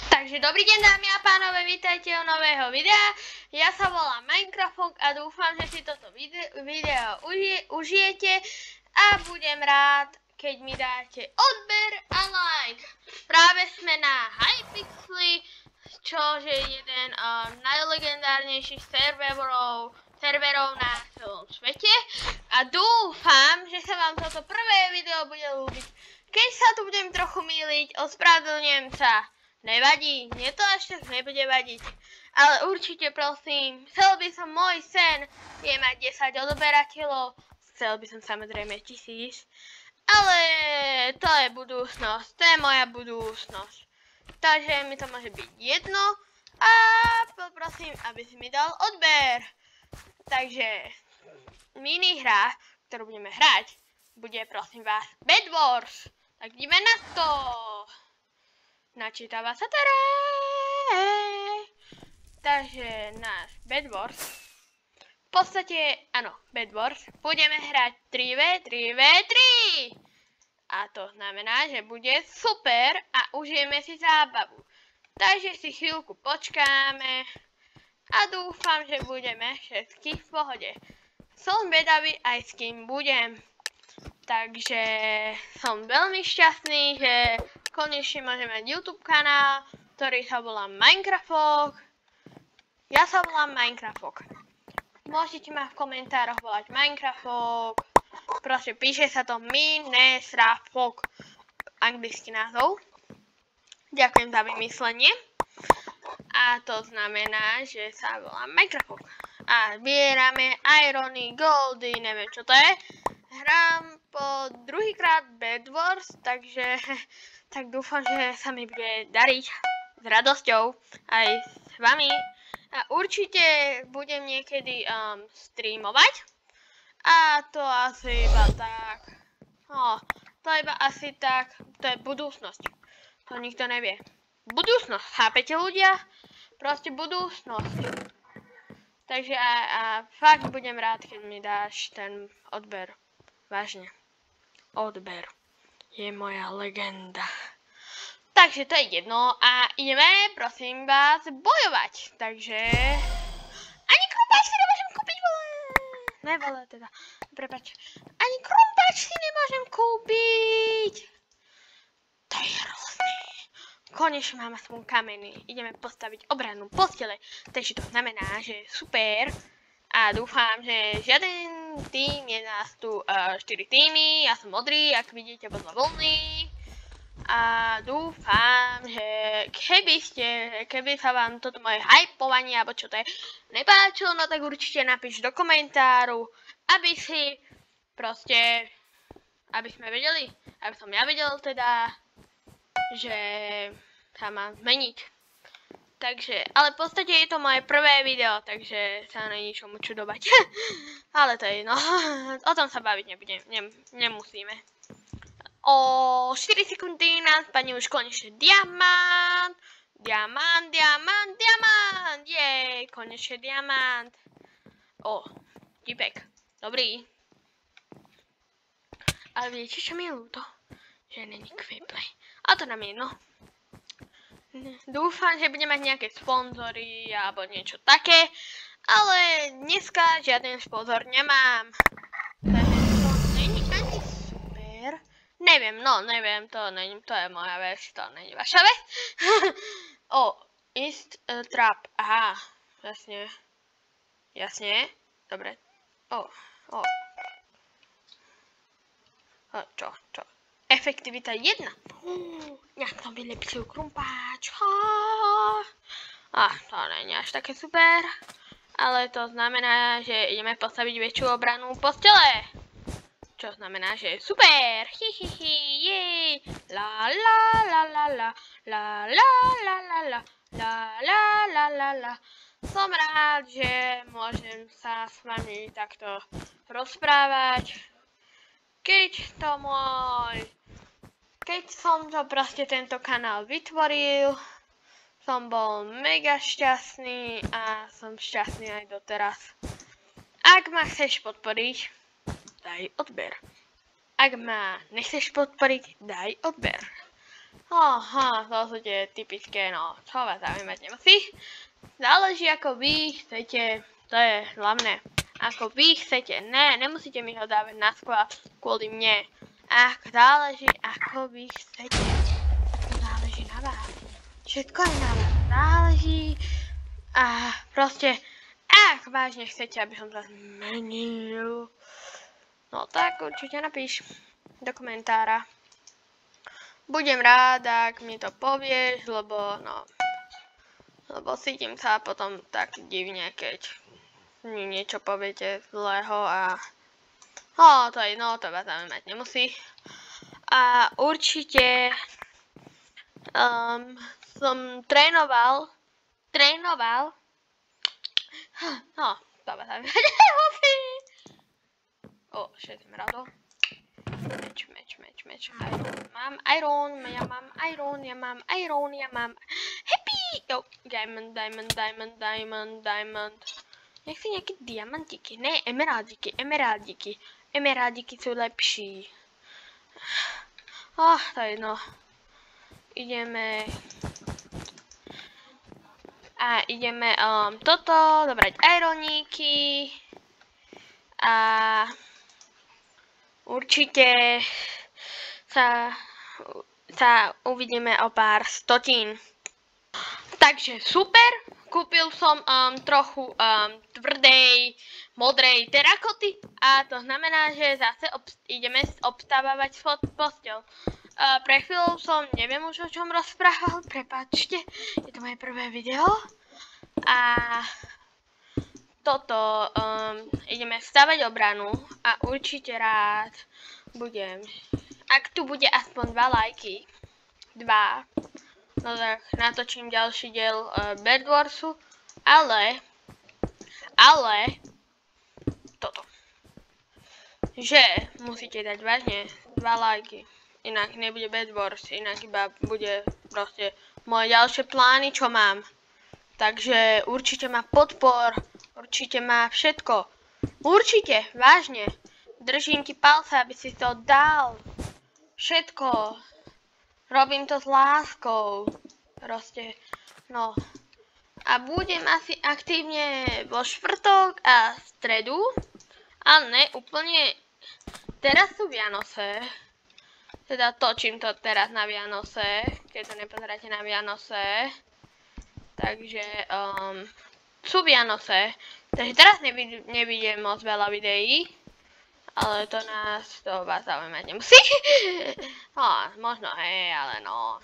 Takže dobrý deň dámy a pánové, vítajte u nového videa. Ja sa volám Minecraft a dúfam, že si toto video užijete a budem rád, keď mi dáte odber a like. Práve sme na Hypixeli, čo je jeden z najlegendárnejších serverov na celom svete. A dúfam, že sa vám toto prvé video bude ľúbiť. Keď sa tu budem trochu mýliť, ospravedlňujem sa. Nevadí, mne to ešte nebude vadiť. Ale určite prosím, chcel by som, môj sen je mať 10 odberateľov. Chcel by som samozrejme 1000. Ale to je budúcnosť, to je moja budúcnosť. Takže mi to môže byť jedno. A poprosím, aby si mi dal odber. Takže minihra, ktorú budeme hrať, bude prosím vás Bed Wars. Tak ideme na to. Načítava sa Takže náš Bed Wars. V podstate, áno, Bed Wars. Budeme hrať 3v3. A to znamená, že bude super a užijeme si zábavu. Takže si chvíľku počkáme a dúfam, že budeme všetky v pohode. Som vedavý aj s kým budem. Takže som veľmi šťastný, že konečne môžem mať YouTube kanál, ktorý sa volá Minecraft. Ja sa volám Minecraft. Môžete ma v komentároch volať Minecraft. Proste píše sa to Minecraft. Anglický názov. Ďakujem za vymyslenie. A to znamená, že sa volá Minecraft. A zbierame irony, goldy, neviem čo to je. Hrám po druhýkrát Bed Wars, takže tak dúfam, že sa mi bude dariť s radosťou aj s vami. A určite budem niekedy streamovať. A to asi iba tak. To iba asi tak. To je budúcnosť. To nikto nevie. Budúcnosť, chápete ľudia? Proste budúcnosť. Takže a fakt budem rád, keď mi dáš ten odber. Vážne. Odber je moja legenda. Takže to je jedno a ideme, prosím vás, bojovať. Takže... Ani krumpáč si nemôžem kúpiť, vole. Ne, vole, teda. Prepač. Ani krumpáč si nemôžem kúpiť. To je hrozné. Konečne mám aspoň kameny. Ideme postaviť obrannú postele. Takže to znamená, že super. A dúfam, že žiaden tým, je nás tu 4 týmy, ja som modrý, ak vidíte podľa vlny. A dúfam, že keby sa vám toto moje hypovanie, alebo čo to je, nepáčilo, no tak určite napíš do komentáru, aby si proste, aby sme vedeli, aby som ja vedel teda, že sa mám zmeniť. Takže, ale v podstate je to moje prvé video, takže sa není čomu čudovať. Ale to je jedno, o tom sa baviť nemusíme. O 4 sekundy nás spadne už konečne diamant. Diamant. Jej, konečne diamant. Tipek, dobrý. Ale viete, čo mi je ľúto? Že není quickplay. A to nám je jedno. Dúfam, že bude mať nejaké sponzory alebo niečo také, ale dneska žiaden sponzor nemám. Takže to není ani super. Neviem, to je moja vec, to není vaša vec. East trap, aha, jasne, dobre. Čo? Efektivita 1. Jak to vylepšil krumpáč. To nie je až také super. Ale to znamená, že ideme postaviť väčšiu obrannú postele. Čo znamená, že je super. Jej. La. Som rád, že môžem sa s vami takto rozprávať. Keď som to proste tento kanál vytvoril, som bol mega šťastný a som šťastný aj doteraz. Ak ma chceš podporiť, daj odber. Ak ma nechceš podporiť, daj odber. Aha, to sú tie typické, no, čo vás zaujímať nemusí. Záleží ako vy chcete, to je hlavné. Ako vy chcete, nemusíte mi ho dávať na schvál kvôli mne. Záleží ako vy chcete. Záleží na vás. Všetko je na vás. Záleží. A proste, ak vážne chcete, aby som to zmenil, no tak určite napíš do komentára. Budem rád, ak mi to povieš, lebo cítim sa potom tak divne, keď mi niečo poviete zlého a to vás zaujímať nemusí. A určite som trénoval, to vás zaujímať nemusí. Šetím rado. Meč. Mám iron, ja mám happy! Diamond. Nech si nejaké diamantiky, ne, emeraldiky. Emeraldiky sú lepší. To je jedno. Ideme toto, dobrať ironíky. A určite sa uvidíme o pár stotín. Takže super, kúpil som trochu tvrdej, modrej terakoty a to znamená, že zase ideme obstávať posteľ. Pre chvíľu som neviem už o čom rozprával, prepáčte, je to moje prvé video. A toto ideme stavať obranu a určite rád budem, ak tu bude aspoň 2 lajky, no tak natočím ďalší diel Bed Warsu, ale toto, že musíte dať vážne 2 lajky, inak nebude Bed Wars, inak iba bude proste moje ďalšie plány, čo mám. Takže určite ma podpor, určite má všetko. Určite, vážne. Držím ti palce, aby si to dal. Všetko. Robím to s láskou. Proste, no. A budem asi aktívne vo štvrtok a stredu. Ale ne, úplne. Teraz sú Vianoce. Teda točím to teraz na Vianoce. Keď to nepozeráte na Vianoce. Takže, sú Vianoce, takže teraz nevidím moc veľa videí, ale to vás zaujímať nemusí. Možno hej, ale no.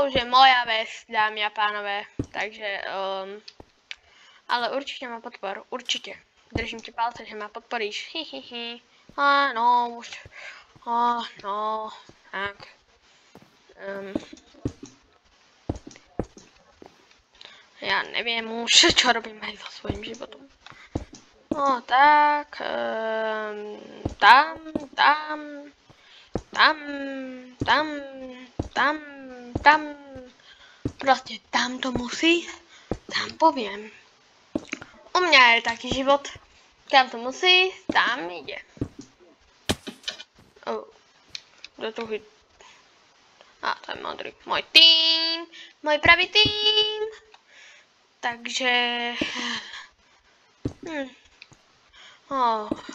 Už je moja vec, dámy a pánové, takže, ale určite ma podpor, určite. Držím ti palce, že ma podporíš, tak. Ja neviem už, čo robím aj so svojím životom. Tak, tam, proste tam to musí, tam poviem. U mňa je taký život, tam to musí, tam ide. To je modrý, môj tím, môj pravý tím. Takže,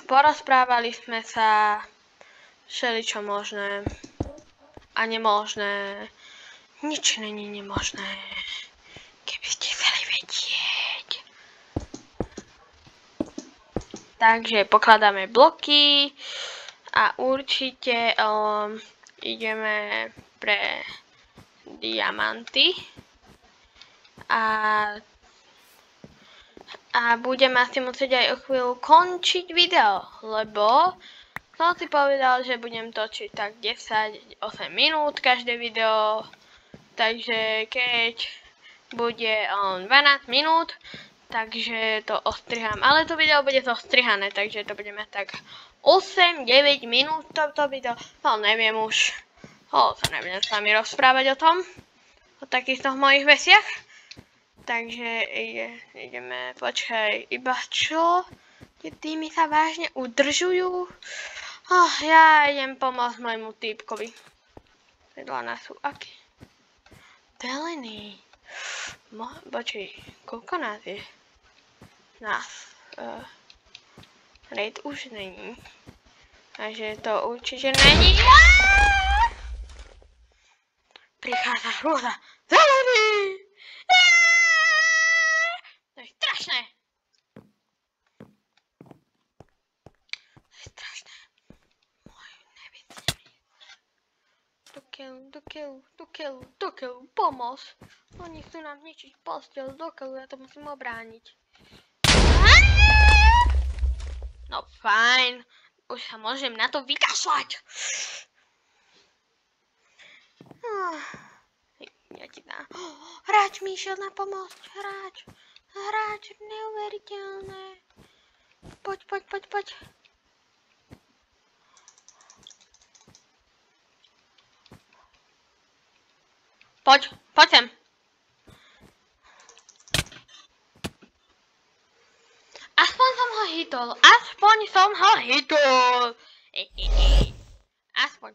porozprávali sme sa všeličo možné a nemožné. Nič není nemožné, keby ste chceli vedieť. Takže pokladáme bloky a určite ideme pre diamanty. A budem asi musieť aj o chvíľu končiť video, lebo som si povedal, že budem točiť tak 10-8 minút každé video. Takže keď bude 12 minút, takže to ostrihám. Ale to video bude zostrihané, takže to bude mať tak 8-9 minút toto video. No neviem už. Sa nebudem s vami rozprávať o tom. O takýchto mojich veciach. Takže ideme, počkaj, iba čo? Tie týmy sa vážne udržujú? Ja idem pomôcť môjmu týpkovi. Vedľa nás sú akí? Zelení. Počuj, koľko nás je? Nás. Raid už není. Takže to určite není. Prichádza hrôza. Zelený! To je strašné. To je strašné. Môj neviditeľný. Do keľu, pomoz. Oni chcú nám zničiť posteľ, do keľu, ja to musím obrániť. No fajn, už sa môžem na to vykašľať. Ja ti dám. Hráč mi išiel na pomoc, hráč, neuveriteľné. Poď. Poď sem. Aspoň som ho hitol. Aspoň.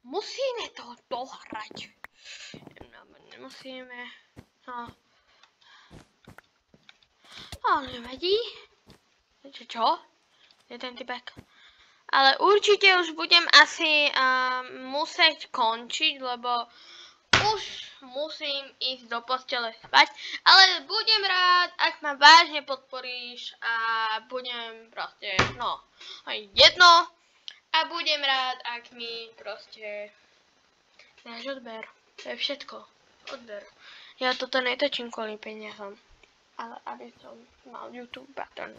Musíme to dohrať. No, nemusíme. No. Ale nevadí. Čo? Je ten typek. Ale určite už budem asi musieť končiť, lebo už musím ísť do postele spať. Ale budem rád, ak ma vážne podporíš a budem proste, no, aj jedno. A budem rád, ak mi proste dáš odber. To je všetko. Odber. Ja toto netočím kvôli peniazom. Ale aby som mal YouTube button.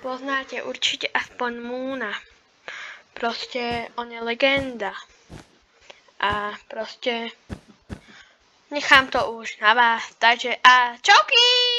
Poznáte určite aspoň Moona. Proste on je legenda. A proste nechám to už na vás. Takže a čauky!